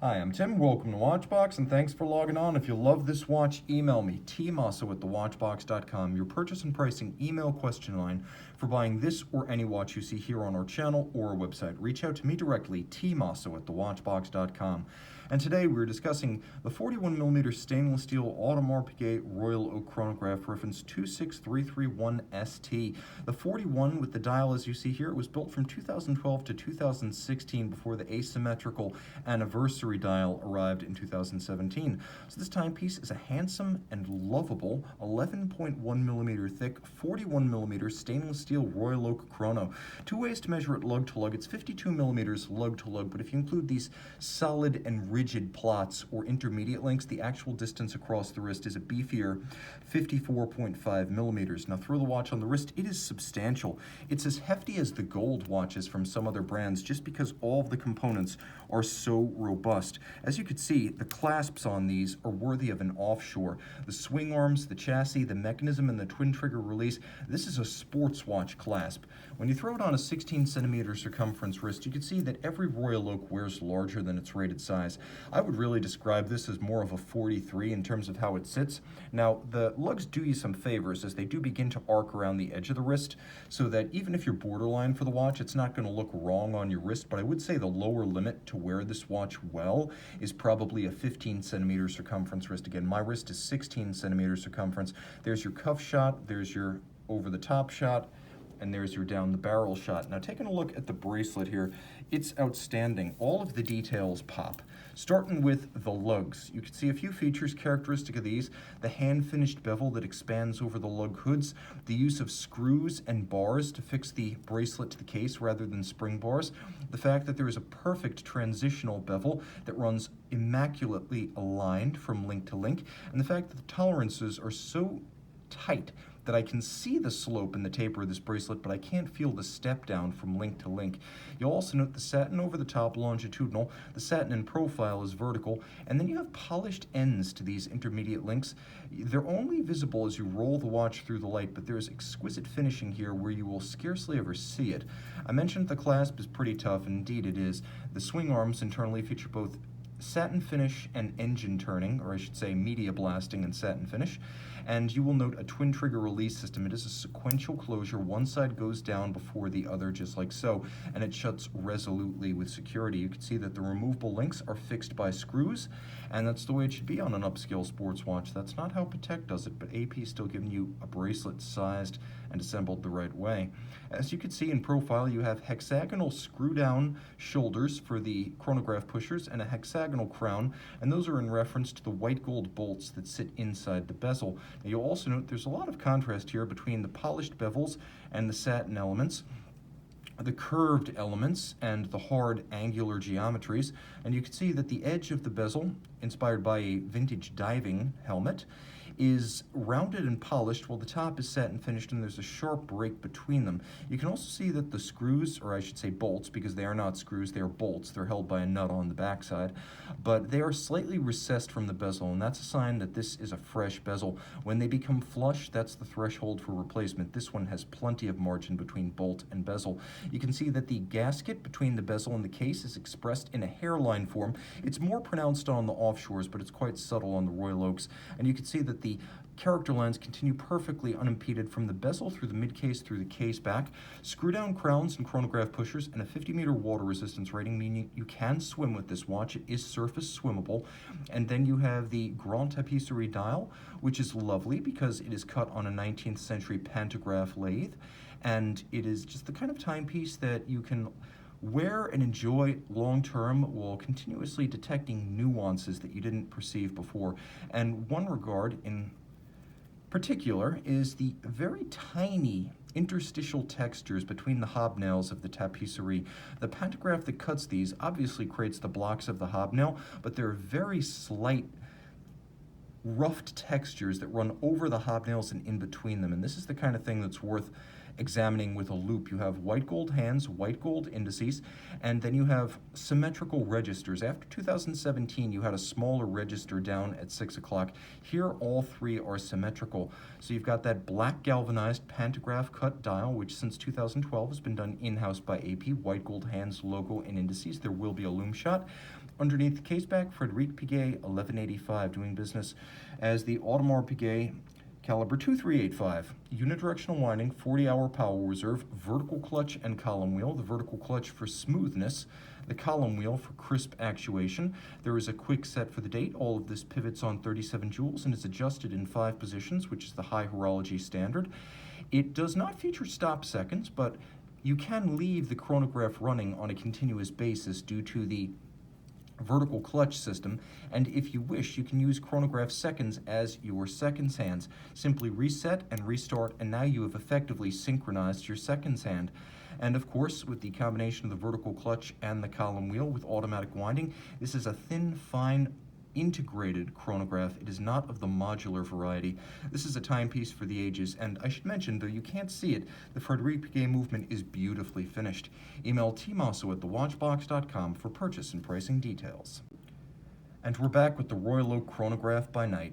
Hi, I'm Tim. Welcome to Watchbox, and thanks for logging on. If you love this watch, email me, tmosso@thewatchbox.com, your purchase and pricing email question line for buying this or any watch you see here on our channel or our website. Reach out to me directly, tmosso@thewatchbox.com. And today we're discussing the 41mm stainless steel Audemars Piguet Royal Oak Chronograph reference 26321ST. The 41 with the dial as you see here, it was built from 2012 to 2016 before the asymmetrical anniversary dial arrived in 2017. So this timepiece is a handsome and lovable 11.1mm thick 41mm stainless steel Royal Oak chrono. Two ways to measure it lug to lug. It's 52mm lug to lug, but if you include these solid and rigid plots or intermediate links, the actual distance across the wrist is a beefier 54.5mm. Now throw the watch on the wrist, it is substantial. It's as hefty as the gold watches from some other brands just because all of the components are so robust. As you can see, the clasps on these are worthy of an offshore. The swing arms, the chassis, the mechanism, and the twin trigger release, this is a sports watch clasp. When you throw it on a 16cm circumference wrist, you can see that every Royal Oak wears larger than its rated size. I would really describe this as more of a 43 in terms of how it sits. Now, the lugs do you some favors as they do begin to arc around the edge of the wrist, so that even if you're borderline for the watch, it's not going to look wrong on your wrist, but I would say the lower limit to wear this watch well is probably a 15cm circumference wrist. Again, my wrist is 16cm circumference. There's your cuff shot, there's your over the top shot, and there's your down the barrel shot. Now taking a look at the bracelet here, it's outstanding. All of the details pop. Starting with the lugs, you can see a few features characteristic of these: the hand-finished bevel that expands over the lug hoods, the use of screws and bars to fix the bracelet to the case rather than spring bars, the fact that there is a perfect transitional bevel that runs immaculately aligned from link to link, and the fact that the tolerances are so tight that I can see the slope and the taper of this bracelet, but I can't feel the step down from link to link. You'll also note the satin over the top longitudinal, the satin in profile is vertical, and then you have polished ends to these intermediate links. They're only visible as you roll the watch through the light, but there's exquisite finishing here where you will scarcely ever see it. I mentioned the clasp is pretty tough, and indeed it is. The swing arms internally feature both satin finish and engine turning, or I should say media blasting and satin finish. And you will note a twin trigger release system. It is a sequential closure. One side goes down before the other, just like so, and it shuts resolutely with security. You can see that the removable links are fixed by screws, and that's the way it should be on an upscale sports watch. That's not how Patek does it, but AP is still giving you a bracelet sized and assembled the right way. As you can see in profile, you have hexagonal screw-down shoulders for the chronograph pushers and a hexagonal crown, and those are in reference to the white gold bolts that sit inside the bezel. Now, you'll also note there's a lot of contrast here between the polished bevels and the satin elements, the curved elements and the hard angular geometries, and you can see that the edge of the bezel, inspired by a vintage diving helmet, is rounded and polished while the top is satin finished, and there's a sharp break between them. You can also see that the screws, or I should say bolts, because they are not screws, they are bolts, they're held by a nut on the backside, but they are slightly recessed from the bezel, and that's a sign that this is a fresh bezel. When they become flush, that's the threshold for replacement. This one has plenty of margin between bolt and bezel. You can see that the gasket between the bezel and the case is expressed in a hairline form. It's more pronounced on the offshores, but it's quite subtle on the Royal Oaks, and you can see that the character lines continue perfectly unimpeded from the bezel through the mid-case through the case back. Screw-down crowns and chronograph pushers and a 50-meter water resistance rating, meaning you can swim with this watch. It is surface swimmable. And then you have the Grande Tapisserie dial, which is lovely because it is cut on a 19th century pantograph lathe, and it is just the kind of timepiece that you can wear and enjoy long-term while continuously detecting nuances that you didn't perceive before. And one regard in particular is the very tiny interstitial textures between the hobnails of the tapisserie. The pantograph that cuts these obviously creates the blocks of the hobnail, but they're very slight roughed textures that run over the hobnails and in between them, and this is the kind of thing that's worth examining with a loop. You have white gold hands, white gold indices, and then you have symmetrical registers. After 2017, you had a smaller register down at 6 o'clock. Here, all three are symmetrical. So you've got that black galvanized pantograph cut dial, which since 2012 has been done in-house by AP, white gold hands, logo, and indices. There will be a loom shot. Underneath the caseback, Frederic Piguet 1185, doing business as the Audemars Piguet caliber 2385, unidirectional winding, 40-hour power reserve, vertical clutch and column wheel. The vertical clutch for smoothness, the column wheel for crisp actuation. There is a quick set for the date. All of this pivots on 37 jewels and is adjusted in 5 positions, which is the high horology standard. It does not feature stop seconds, but you can leave the chronograph running on a continuous basis due to the vertical clutch system, and if you wish, you can use chronograph seconds as your seconds hands. Simply reset and restart, and now you have effectively synchronized your seconds hand. And of course, with the combination of the vertical clutch and the column wheel with automatic winding, this is a thin, fine, integrated chronograph. It is not of the modular variety. This is a timepiece for the ages, and I should mention, though you can't see it, the Frederic Piguet movement is beautifully finished. Email tmosso@thewatchbox.com for purchase and pricing details. And we're back with the Royal Oak Chronograph by night.